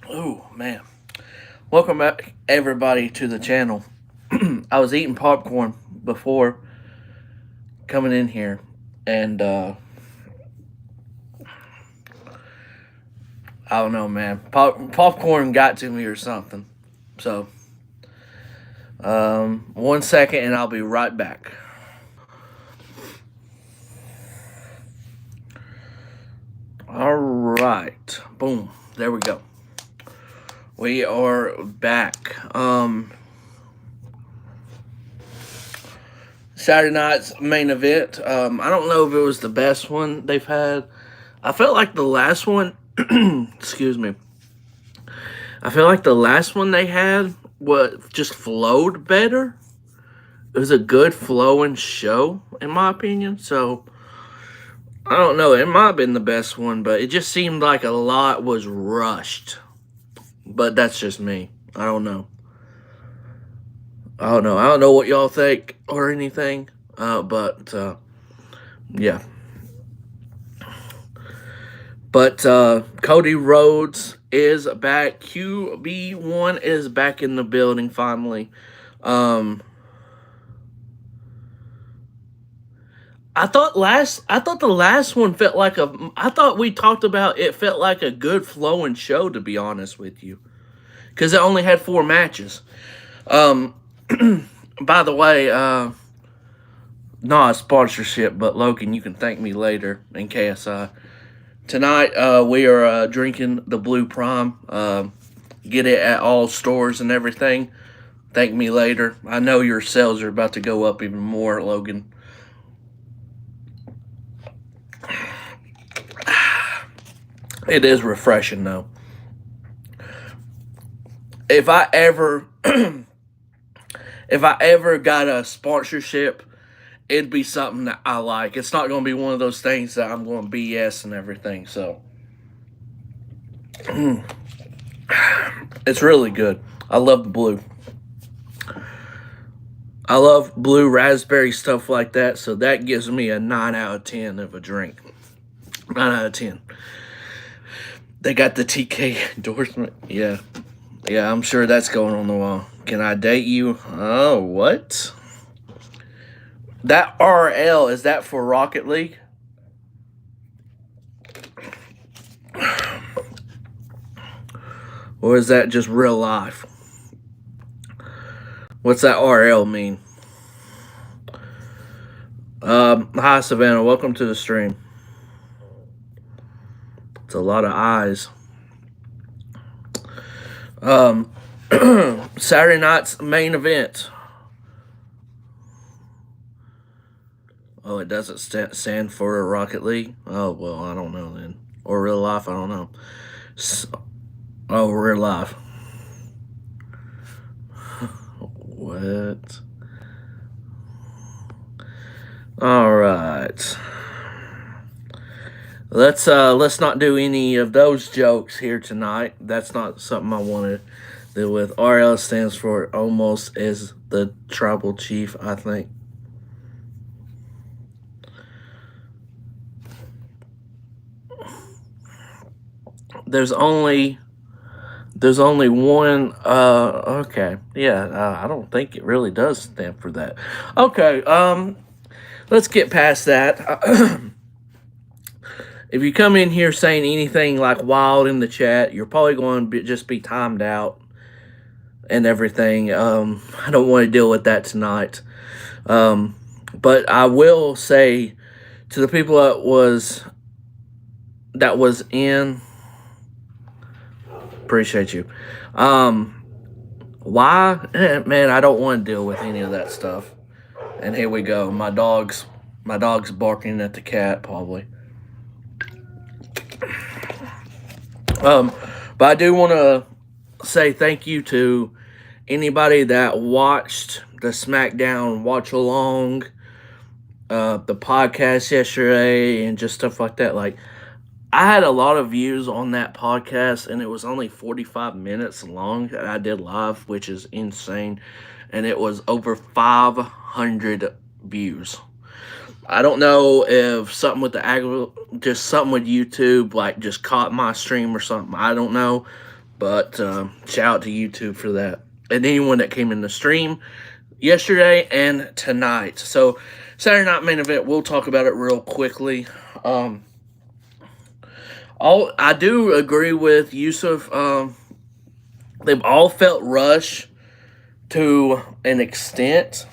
Oh, man. Welcome back, everybody, to the channel. I was eating popcorn before coming in here, and I don't know, man. Popcorn got to me or something. So, 1 second, and I'll be right back. All right. Boom. There we go. We are back. Saturday night's main event. I don't know if it was the best one they've had. I felt like the last one, excuse me. I feel like the last one they had just flowed better. It was a good flowing show, in my opinion. So I don't know. It might have been the best one, but it just seemed like a lot was rushed. But that's just me. I don't know. I don't know what y'all think or anything. But yeah. But Cody Rhodes is back. QB1 is back in the building finally. I thought the last one felt like I thought we talked about it felt like a good flowing show, to be honest with you. Because it only had 4 matches. By the way, not a sponsorship, but Logan, you can thank me later in KSI. Tonight, we are drinking the Blue Prime. Get it at all stores and everything. Thank me later. I know your sales are about to go up even more, Logan. It is refreshing, though. If I ever got a sponsorship, it'd be something that I like. It's not going to be one of those things that I'm going to BS and everything. So it's really good. I love the blue. I love blue raspberry stuff like that. So that gives me a 9 out of 10 of a drink. 9 out of 10. They got the TK endorsement. Yeah, I'm sure that's going on the wall. Can I date you? Oh, what? That RL, is that for Rocket League? Or is that just real life? What's that RL mean? Hi, Savannah. Welcome to the stream. It's a lot of eyes. Saturday night's main event. Oh, it doesn't stand for Rocket League? Oh, well, I don't know then. Or real life, I don't know. Real life. What? All right. Let's not do any of those jokes here tonight. That's not something I want to deal with. RL stands for almost as the tribal chief, I think. There's only one. Okay, yeah. I don't think it really does stand for that. Okay. Let's get past that. If you come in here saying anything like wild in the chat, you're probably going to just be timed out and everything. I don't want to deal with that tonight. But I will say to the people that was in, appreciate you. Why? Man, I don't want to deal with any of that stuff. And here we go. My dog's barking at the cat, probably. But I do want to say thank you to anybody that watched the SmackDown watch along, the podcast yesterday, and just stuff like that. Like, I had a lot of views on that podcast, and it was only 45 minutes long that I did live, which is insane. And it was over 500 views. I don't know if something with just something with YouTube, like just caught my stream or something. I don't know, but shout out to YouTube for that, and anyone that came in the stream yesterday and tonight. So Saturday night main event, we'll talk about it real quickly. All I do agree with Yusuf. They've all felt rushed to an extent,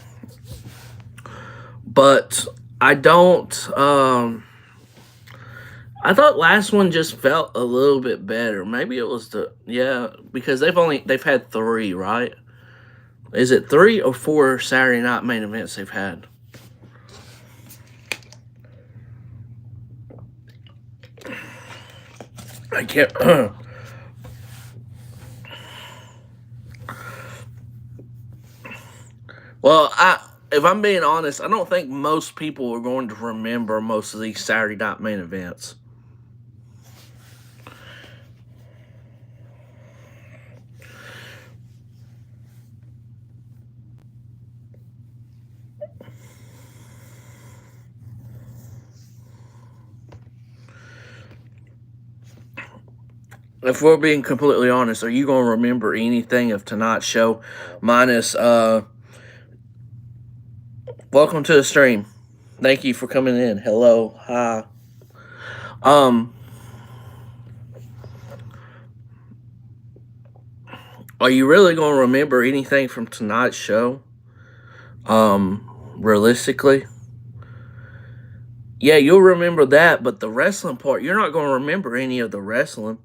but I don't. I thought last one just felt a little bit better. Maybe it was because they've had 3, right? Is it 3 or 4 Saturday night main events they've had? I can't. Well, if I'm being honest, I don't think most people are going to remember most of these Saturday night main events. If we're being completely honest, are you going to remember anything of tonight's show minus welcome to the stream. Thank you for coming in. Hello. Hi. Are you really going to remember anything from tonight's show? Realistically? Yeah, you'll remember that, but the wrestling part, you're not going to remember any of the wrestling.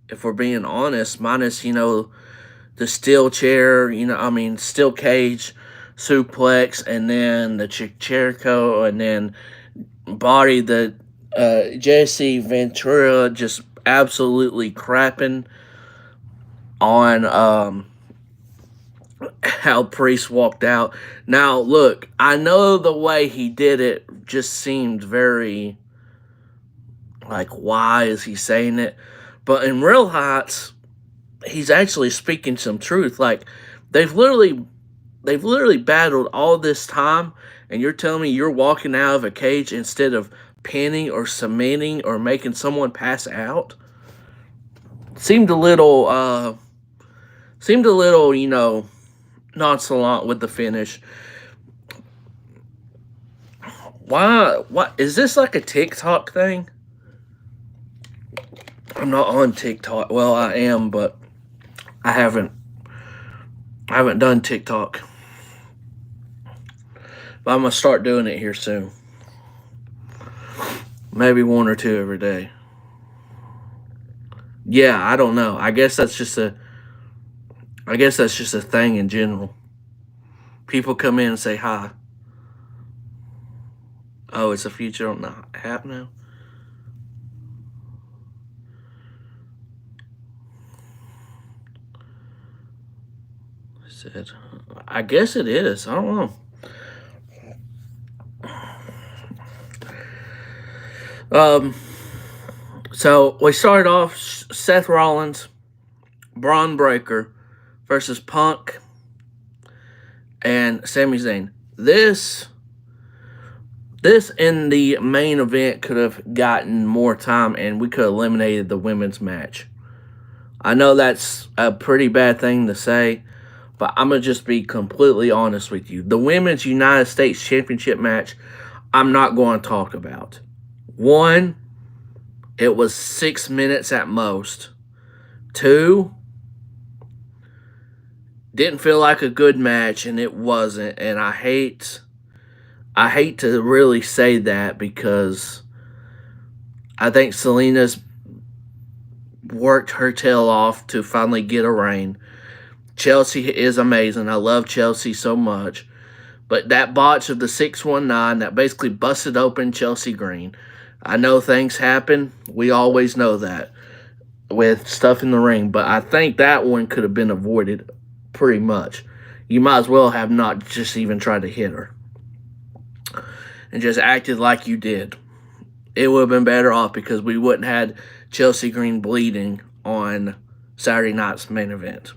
If we're being honest, minus, the steel chair, steel cage, suplex, and then the Jericho, and then body the Jesse Ventura just absolutely crapping on how Priest walked out. Now, look, I know the way he did it just seemed very, like, why is he saying it? But in real heights, he's actually speaking some truth. Like, they've literally battled all this time, and you're telling me you're walking out of a cage instead of pinning or cementing or making someone pass out? Seemed a little, nonchalant with the finish. Why? What is this, like a TikTok thing? I'm not on TikTok. Well, I am, but I haven't done TikTok. But I'm gonna start doing it here soon. Maybe 1 or 2 every day. Yeah, I don't know. I guess that's just a thing in general. People come in and say hi. Oh, it's a feature on the app now? I guess it is. I don't know. So we started off Seth Rollins, Braun Breaker versus Punk and Sami Zayn. This in the main event could have gotten more time, and we could have eliminated the women's match. I know that's a pretty bad thing to say, but I'm going to just be completely honest with you. The Women's United States Championship match, I'm not going to talk about. 1, it was 6 minutes at most. 2, didn't feel like a good match, and it wasn't. And I hate to really say that because I think Selena's worked her tail off to finally get a reign. Chelsea is amazing. I love Chelsea so much. But that botch of the 619 that basically busted open Chelsea Green. I know things happen. We always know that with stuff in the ring. But I think that one could have been avoided pretty much. You might as well have not just even tried to hit her. And just acted like you did. It would have been better off because we wouldn't have had Chelsea Green bleeding on Saturday night's main event.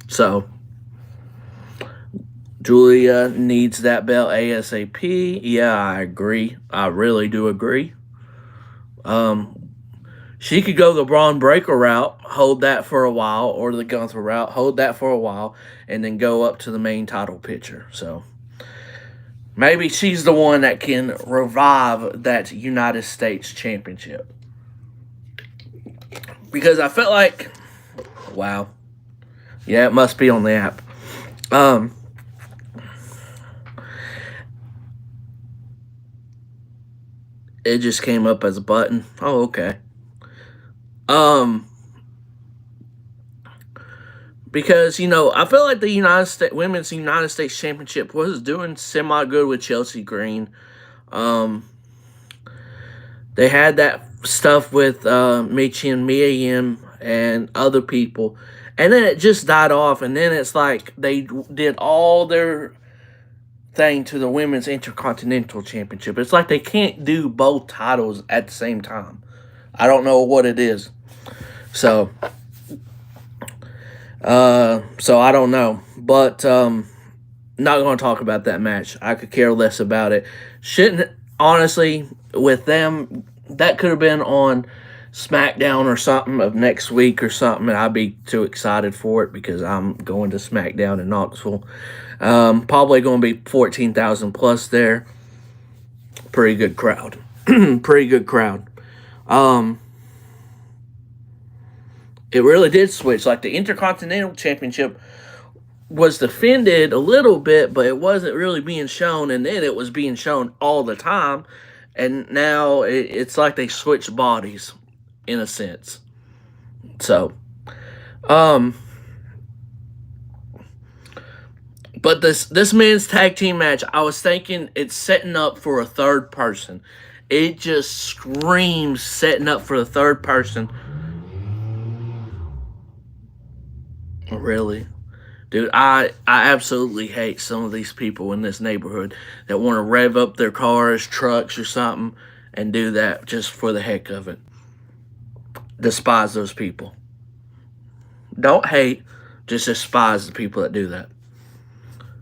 So Julia needs that belt ASAP. Yeah, I agree. I really do agree. Um, she could go the Braun Breaker route, hold that for a while, or the Gunther route, hold that for a while, and then go up to the main title picture. So maybe she's the one that can revive that United States Championship. Because I felt like, wow, yeah, it must be on the app. It just came up as a button. Oh, okay. Because I feel like the United States Women's United States Championship was doing semi good with Chelsea Green. They had that stuff with Michi and Mia Yim and other people, and then it just died off. And then it's like they did all their thing to the Women's Intercontinental Championship. It's like they can't do both titles at the same time. I don't know what it is. So I don't know. But not going to talk about that match. I could care less about it. Shouldn't, honestly, with them, that could have been on SmackDown or something of next week or something, and I'd be too excited for it because I'm going to SmackDown in Knoxville. Probably going to be 14,000 plus there. Pretty good crowd. Pretty good crowd. It really did switch. Like the Intercontinental Championship was defended a little bit, but it wasn't really being shown, and then it was being shown all the time, and now it's like they switched bodies in a sense. So, but this men's tag team match, I was thinking it's setting up for a third person. It just screams setting up for the third person. Really? Dude, I absolutely hate some of these people in this neighborhood that want to rev up their cars, trucks, or something and do that just for the heck of it. Despise those people. Don't hate, just despise the people that do that.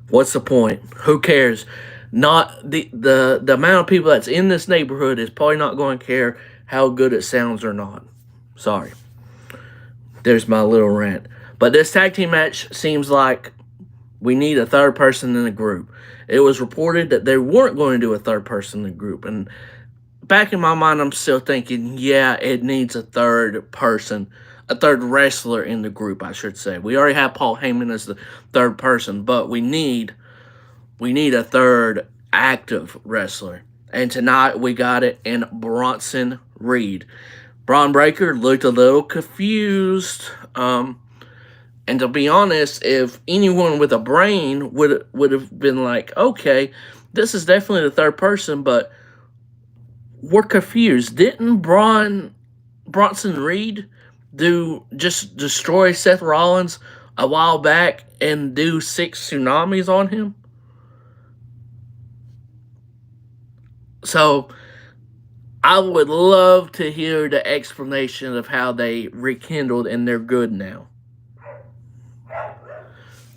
What's the point? Who cares? Not the amount of people that's in this neighborhood is probably not going to care how good it sounds or not. Sorry. There's my little rant. But this tag team match seems like we need a third person in the group. It was reported that they weren't going to do a third person in the group. And back in my mind, I'm still thinking, yeah, it needs a third person, a third wrestler in the group, I should say. We already have Paul Heyman as the third person, but we need a third active wrestler. And tonight we got it in Bronson Reed. Braun Breaker looked a little confused. And to be honest, if anyone with a brain would have been like, okay, this is definitely the third person, but we're confused. Didn't Bronson Reed just destroy Seth Rollins a while back and do 6 tsunamis on him? So I would love to hear the explanation of how they rekindled and they're good now.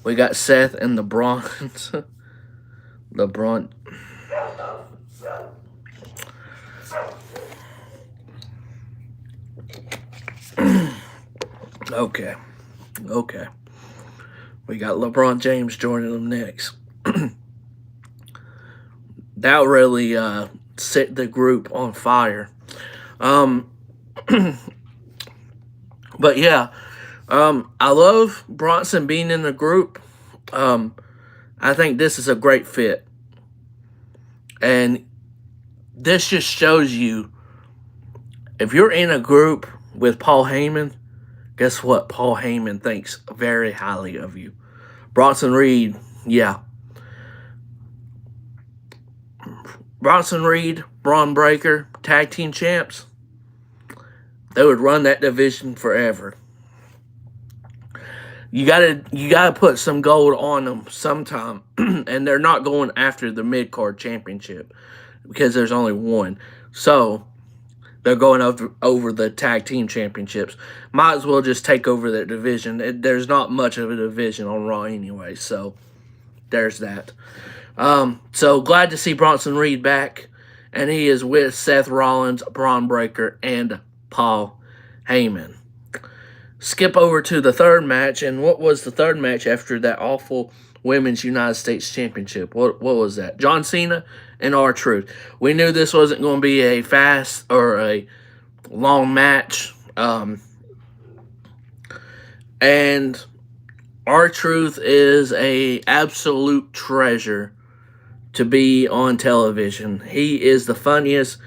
We got Seth and the Brons. LeBron. Okay. We got LeBron James joining them next. That really set the group on fire. But yeah. I love Bronson being in the group. I think this is a great fit. And this just shows you, if you're in a group with Paul Heyman, guess what? Paul Heyman thinks very highly of you. Bronson Reed, yeah. Bronson Reed, Braun Breaker, tag team champs, they would run that division forever. You gotta put some gold on them sometime, and they're not going after the mid-card championship because there's only one. So they're going over the tag team championships. Might as well just take over that division. There's not much of a division on Raw anyway, so there's that. So glad to see Bronson Reed back, and he is with Seth Rollins, Braun Breaker, and Paul Heyman. Skip over to the third match, and what was the third match after that awful Women's United States Championship? What was that? John Cena and R-Truth. We knew this wasn't going to be a fast or a long match, and R-Truth is a absolute treasure to be on television. He is the funniest.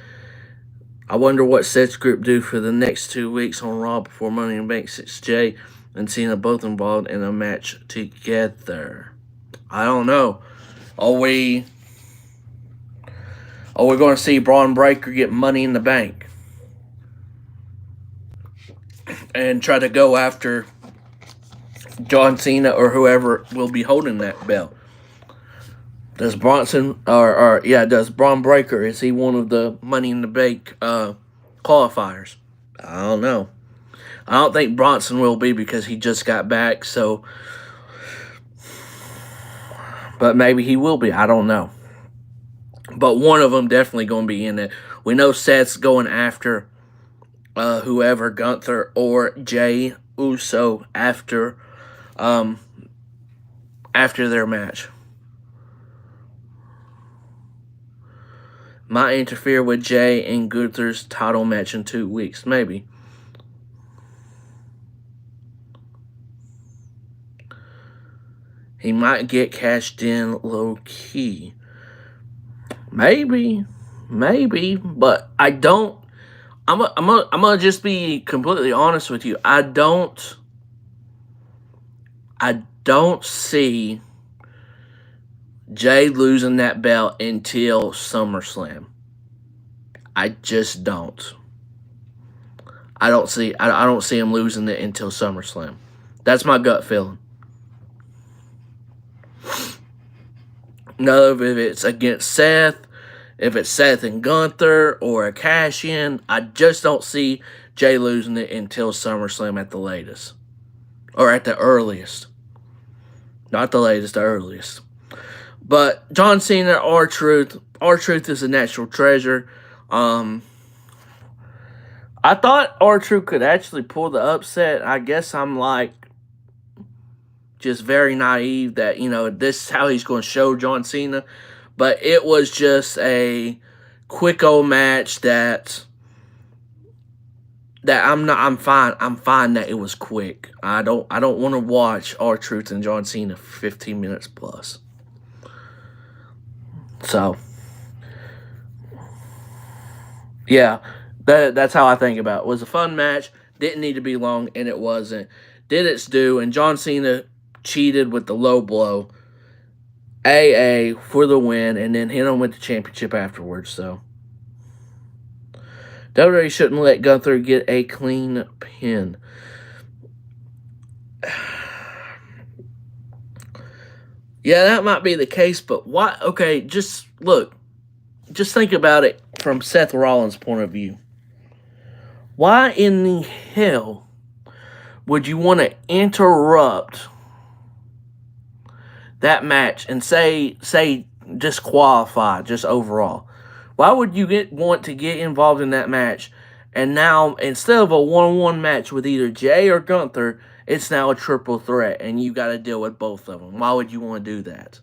I wonder what Seth's group do for the next 2 weeks on Raw before Money in the Bank, since Jay and Cena both involved in a match together. I don't know. Are we going to see Braun Breaker get Money in the Bank and try to go after John Cena or whoever will be holding that belt? Does Bronson does Braun Breaker, is he one of the Money in the Bank qualifiers? I don't know. I don't think Bronson will be because he just got back, so but maybe he will be. I don't know. But one of them definitely going to be in it. We know Seth's going after whoever, Gunther or Jay Uso after their match. Might interfere with Jay and Gunther's title match in 2 weeks. Maybe. He might get cashed in low-key. Maybe. But I don't. I'm gonna just be completely honest with you. I don't see Jay losing that belt until SummerSlam. I just don't. I don't see him losing it until SummerSlam. That's my gut feeling. No, if it's against Seth, if it's Seth and Gunther or a cash-in, I just don't see Jay losing it until SummerSlam at the latest. Or at the earliest. Not the latest, the earliest. But John Cena, R-Truth is a natural treasure. I thought R-Truth could actually pull the upset. I guess I'm like just very naive that, this is how he's going to show John Cena. But it was just a quick old match that I'm fine that it was quick. I don't want to watch R-Truth and John Cena for 15 minutes plus. So, yeah, that's how I think about it. It was a fun match, didn't need to be long, and it wasn't. Did its due, and John Cena cheated with the low blow. AA for the win, and then hit him with the championship afterwards, so. WWE shouldn't let Gunther get a clean pin. Yeah, that might be the case, but why? Okay, just look. Just think about it from Seth Rollins' point of view. Why in the hell would you want to interrupt that match and say disqualify just overall? Why would you want to get involved in that match? And now, instead of a one-on-one match with either Jay or Gunther, it's now a triple threat, and you got to deal with both of them. Why would you want to do that?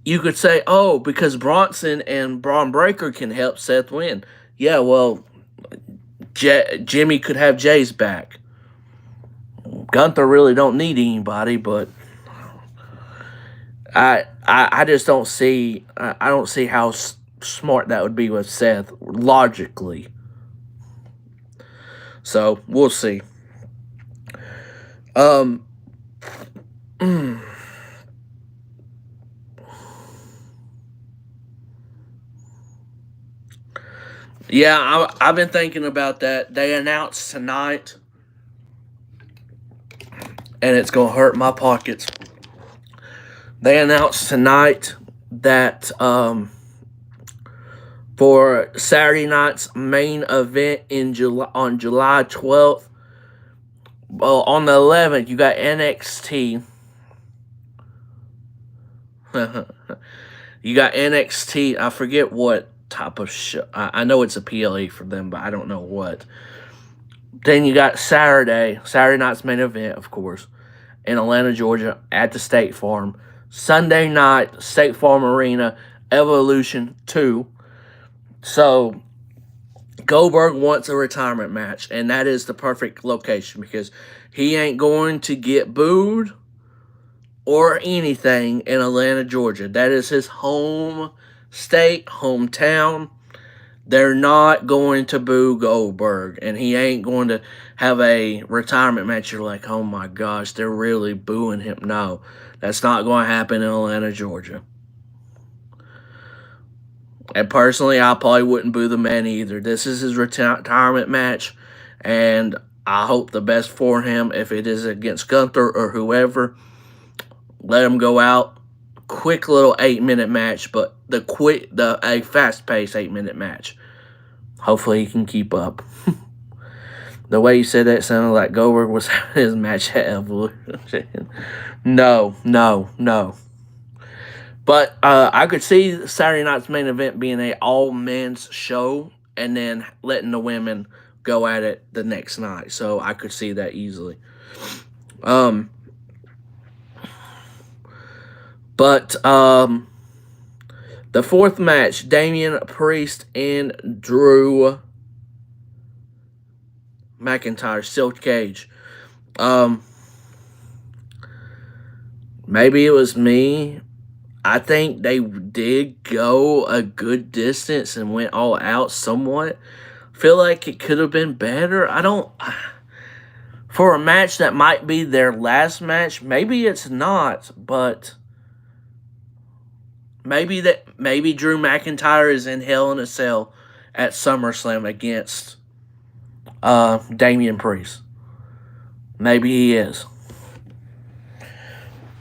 You could say, oh, because Bronson and Braun Breaker can help Seth win. Yeah, well, Jimmy could have Jay's back. Gunther really don't need anybody, but I just don't see I don't see how smart that would be with Seth logically. So we'll see. Yeah, I've been thinking about that. They announced tonight, and it's going to hurt my pockets. They announced tonight that for Saturday night's main event on July 12th, Well, on the 11th, you got NXT. You got NXT. I forget what type of show. I know it's a PLE for them, but I don't know what. Then you got Saturday night's main event, of course, in Atlanta, Georgia, at the State Farm. Sunday night, State Farm Arena, Evolution 2. So, Goldberg wants a retirement match, and that is the perfect location because he ain't going to get booed or anything in Atlanta, Georgia. That is his home state, hometown. They're not going to boo Goldberg, and he ain't going to have a retirement match. You're like, oh my gosh, they're really booing him. No, that's not going to happen in Atlanta, Georgia. And personally, I probably wouldn't boo the man either. This is his retirement match, and I hope the best for him. If it is against Gunther or whoever, let him go out. Quick little 8-minute match, but a fast-paced 8-minute match. Hopefully he can keep up. The way you said that sounded like Goldberg was having his match at Evolution. No. But I could see Saturday night's main event being a all-men's show and then letting the women go at it the next night. So I could see that easily. But the fourth match, Damian Priest and Drew McIntyre, Steel Cage. Maybe it was me. I think they did go a good distance and went all out somewhat. Feel like it could have been better. For a match that might be their last match, maybe it's not, but maybe Drew McIntyre is in Hell in a Cell at SummerSlam against Damian Priest. Maybe he is.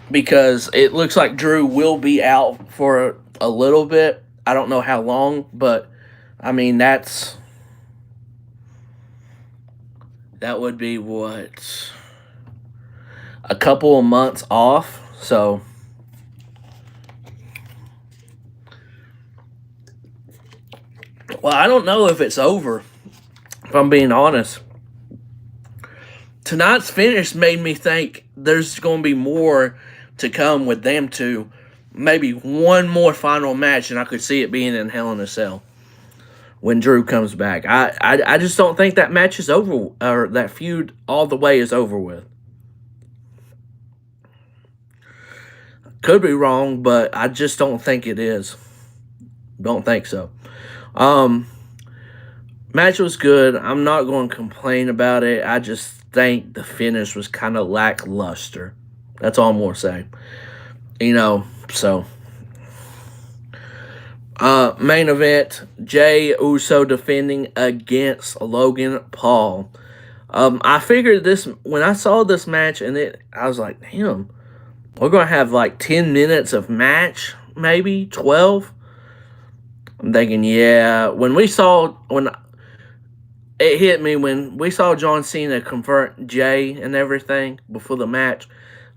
Because it looks like Drew will be out for a little bit. I don't know how long, but I mean that would be what, a couple of months off. So well, I don't know if it's over, if I'm being honest. Tonight's finish made me think there's going to be more to come with them two. Maybe one more final match, and I could see it being in Hell in a Cell when Drew comes back. I just don't think that match is over, or that feud all the way is over with. Could be wrong, but I just don't think it is. Don't think so. Match was good. I'm not going to complain about it. I just think the finish was kind of lackluster. That's all I'm going to say. So. Main event, Jey Uso defending against Logan Paul. I figured this, when I saw this match, I was like, damn, we're going to have like 10 minutes of match, maybe 12. I'm thinking, yeah, when it hit me when we saw John Cena convert Jey and everything before the match,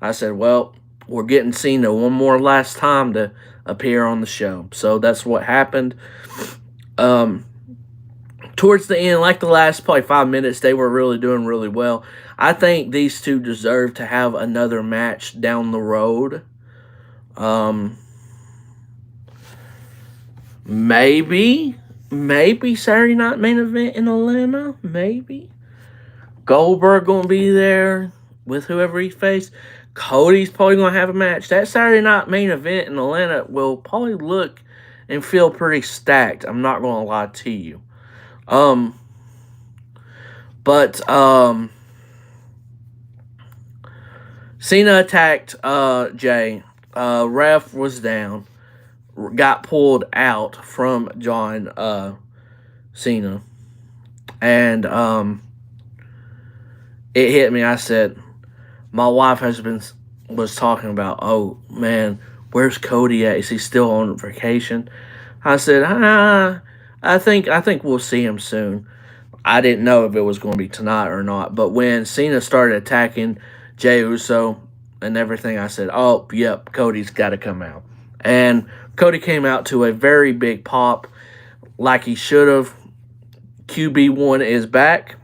I said, well, we're getting Cena one more last time to appear on the show. So that's what happened. Towards the end, like the last probably 5 minutes, they were really doing really well. I think these two deserve to have another match down the road. Maybe Saturday night main event in Atlanta. Maybe Goldberg gonna be there with whoever he faced. Cody's probably gonna have a match. That Saturday night main event in Atlanta will probably look and feel pretty stacked. I'm not gonna lie to you. Cena attacked Jey. Ref was down. Got pulled out from John Cena. And it hit me. I said, my wife was talking about, oh man, where's Cody at? Is he still on vacation? I said, I think we'll see him soon. I didn't know if it was going to be tonight or not. But when Cena started attacking Jey Uso and everything, I said, oh, yep, Cody's got to come out. And Cody came out to a very big pop like he should have. QB1 is back.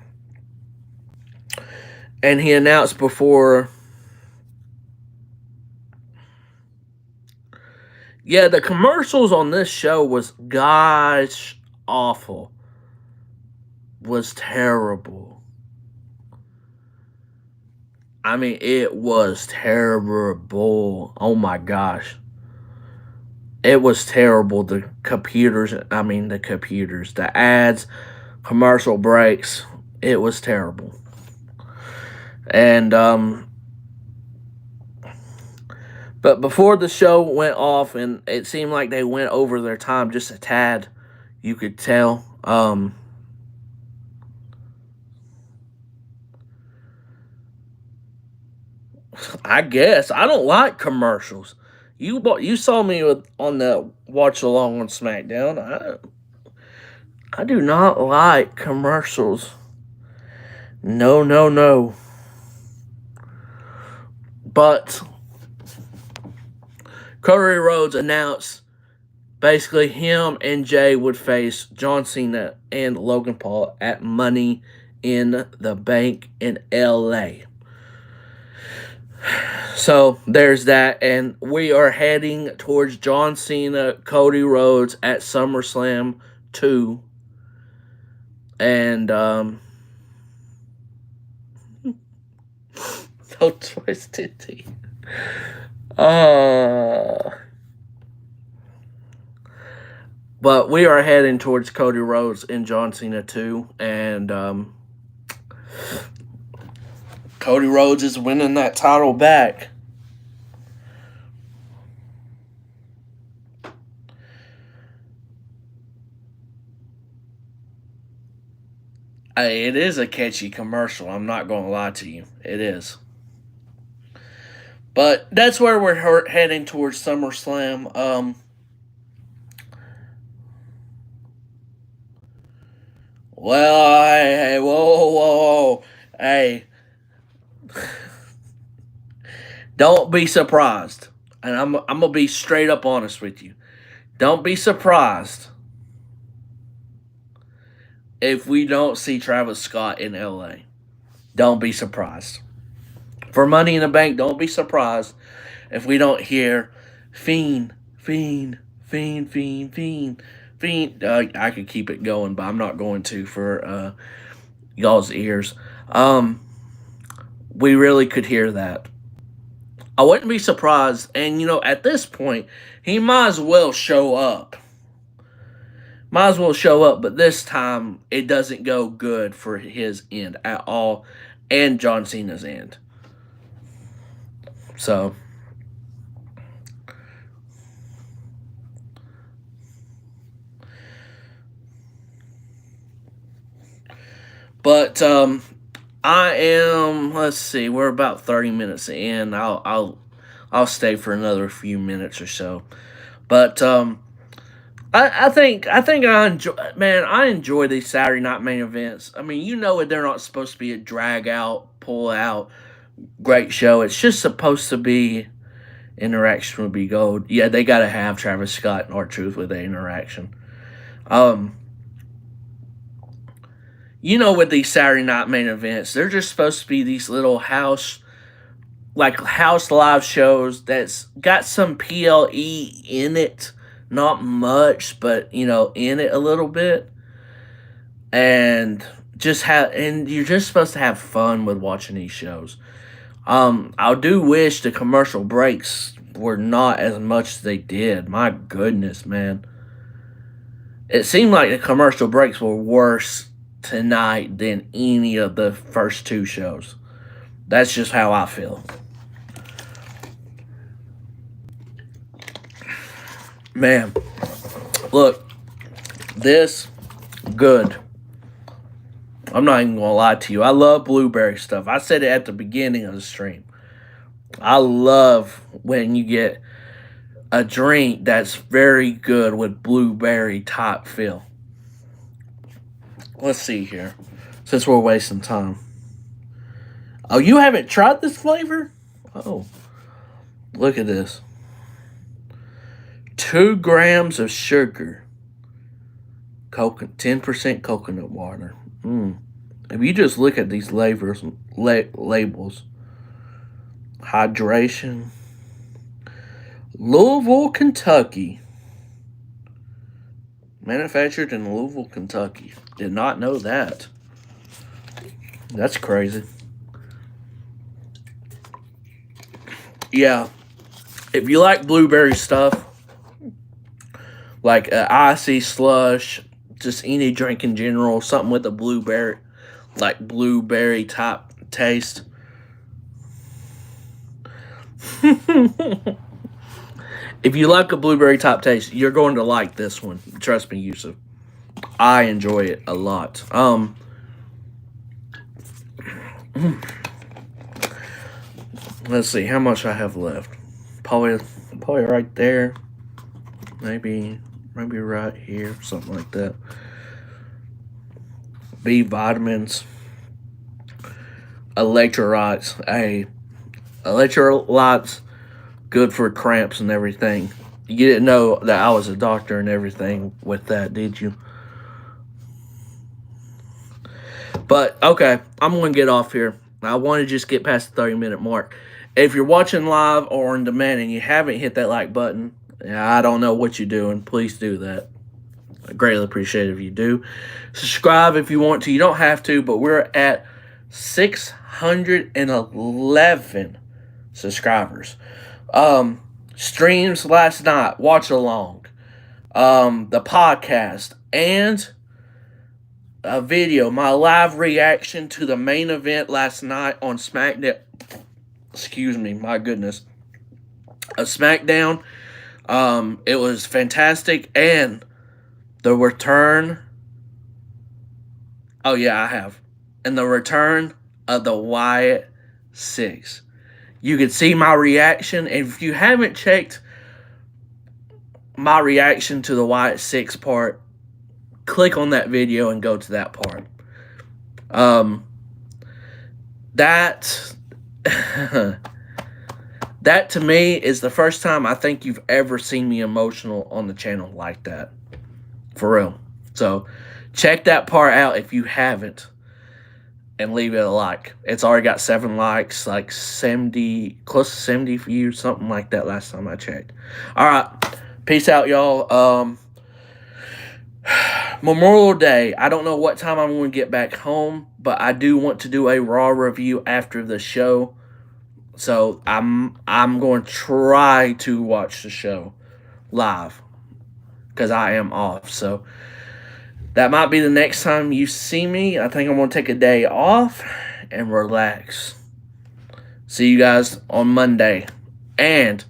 And he announced before... Yeah, the commercials on this show was, gosh, awful. Was terrible. I mean, it was terrible. Oh my gosh. It was terrible. The ads, commercial breaks, it was terrible. And, but before the show went off, and it seemed like they went over their time just a tad, you could tell. I guess I don't like commercials. You saw me on the watch along on SmackDown. I do not like commercials. No, no, no. But Cody Rhodes announced basically him and Jay would face John Cena and Logan Paul at Money in the Bank in LA. So there's that, and we are heading towards John Cena, Cody Rhodes at SummerSlam 2. And so twisted tea. But we are heading towards Cody Rhodes and John Cena 2, and Cody Rhodes is winning that title back. It is a catchy commercial. I'm not going to lie to you. It is. But that's where we're heading towards SummerSlam. Well, hey, whoa. Hey. Don't be surprised. And I'm going to be straight up honest with you. Don't be surprised if we don't see Travis Scott in LA. Don't be surprised. For Money in the Bank, don't be surprised if we don't hear Fiend. I could keep it going, but I'm not going to for y'all's ears. We really could hear that. I wouldn't be surprised, and at this point, he might as well show up. But this time, it doesn't go good for his end at all, and John Cena's end. So, but I am. Let's see, we're about 30 minutes in. I'll stay for another few minutes or so. But I think I enjoy. Man, I enjoy these Saturday night main events. I mean, they're not supposed to be a drag out, pull out, great show. It's just supposed to be interaction would be gold. Yeah, they got to have Travis Scott and R-Truth with the interaction. With these Saturday night main events, they're just supposed to be these little house live shows that's got some PLE in it. Not much, but, in it a little bit. And you're just supposed to have fun with watching these shows. I do wish the commercial breaks were not as much as they did. My goodness, man. It seemed like the commercial breaks were worse tonight than any of the first two shows. That's just how I feel. Man, look, this good. I'm not even going to lie to you. I love blueberry stuff. I said it at the beginning of the stream. I love when you get a drink that's very good with blueberry type feel. Let's see here. Since we're wasting time. Oh, you haven't tried this flavor? Oh. Look at this. 2 grams of sugar. 10% coconut water. If you just look at these labels, hydration, Louisville, Kentucky. Manufactured in Louisville, Kentucky. Did not know that. That's crazy. Yeah. If you like blueberry stuff, like icy slush, just any drink in general, something with a blueberry, like blueberry type taste. If you like a blueberry type taste, you're going to like this one. Trust me, Yusuf. I enjoy it a lot. Let's see how much I have left. Probably right there. Maybe right here, something like that. B vitamins, electrolytes. Hey, electrolytes, good for cramps and everything. You didn't know that I was a doctor and everything with that, did you? But, okay, I'm going to get off here. I want to just get past the 30-minute mark. If you're watching live or on demand and you haven't hit that like button, I don't know what you're doing. Please do that. I greatly appreciate it if you do. Subscribe if you want to. You don't have to, but we're at 611 subscribers. Streams last night, watch along. The podcast, and a video, my live reaction to the main event last night on SmackDown. Excuse me, my goodness. SmackDown. It was fantastic, and the return. Oh yeah, I have. And the return of the Wyatt 6. You can see my reaction. If you haven't checked my reaction to the Wyatt 6 part, click on that video and go to that part. That to me is the first time I think you've ever seen me emotional on the channel like that. For real. So check that part out if you haven't. And leave it a like. It's already got 7 likes, like 70, close to 70 views, something like that last time I checked. Alright. Peace out, y'all. Memorial Day. I don't know what time I'm going to get back home, but I do want to do a Raw review after the show. So I'm going to try to watch the show live because I am off. So that might be the next time you see me. I think I'm going to take a day off and relax. See you guys on Monday. And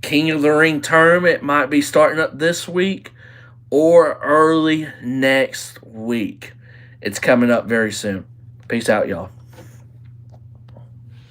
King of the Ring tournament might be starting up this week or early next week. It's coming up very soon. Peace out, y'all.